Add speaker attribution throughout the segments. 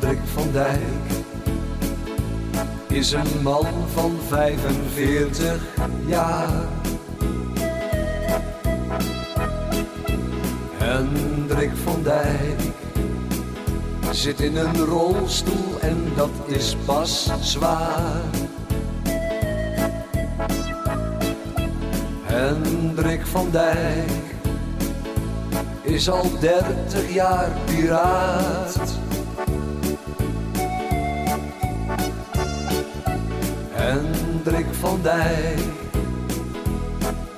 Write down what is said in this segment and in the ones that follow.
Speaker 1: Hendrik van Dijk is een man van 45 jaar. Hendrik van Dijk zit in een rolstoel en dat is pas zwaar. Hendrik van Dijk is al 30 jaar piraat. Hendrik van Dijk,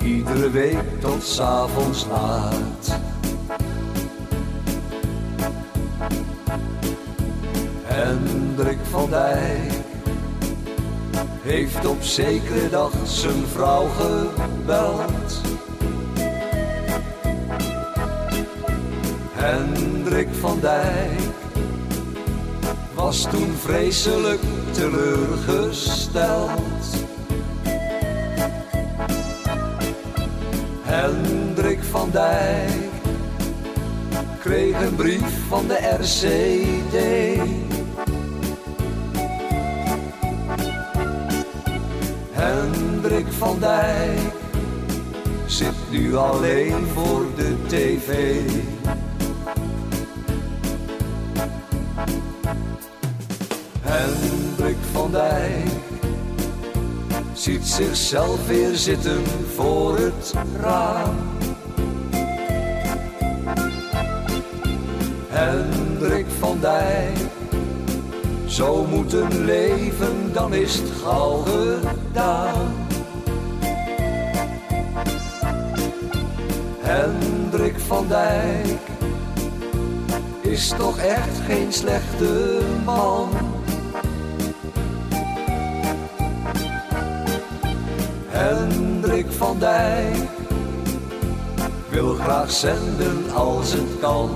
Speaker 1: iedere week tot 's avonds laat. Hendrik van Dijk heeft op zekere dag zijn vrouw gebeld. Hendrik van Dijk was toen vreselijk teleurgesteld. Hendrik van Dijk kreeg een brief van de RCD. Hendrik van Dijk zit nu alleen voor de tv. Hendrik van Dijk ziet zichzelf weer zitten voor het raam. Hendrik van Dijk, zo moeten leven, dan is het gauw gedaan. Hendrik van Dijk is toch echt geen slechte man. Hendrik van Dijk wil graag zenden als het kan.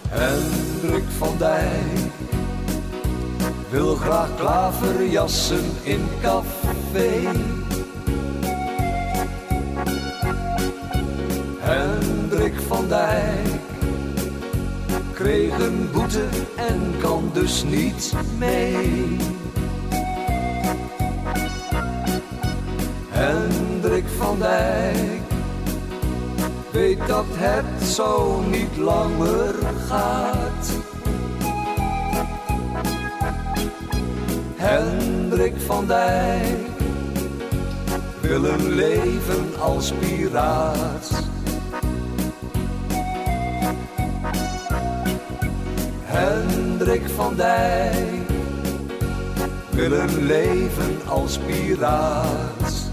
Speaker 1: Hendrik van Dijk wil graag klaverjassen in café. Hendrik van Dijk kreeg een boete en kan dus niet mee. Hendrik van Dijk weet dat het zo niet langer gaat. Hendrik van Dijk wil een leven als piraat. Hendrik van Dijk wil een leven als piraat.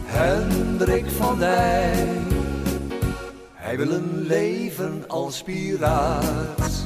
Speaker 1: Hendrik van Dijk, hij wil een leven als piraat.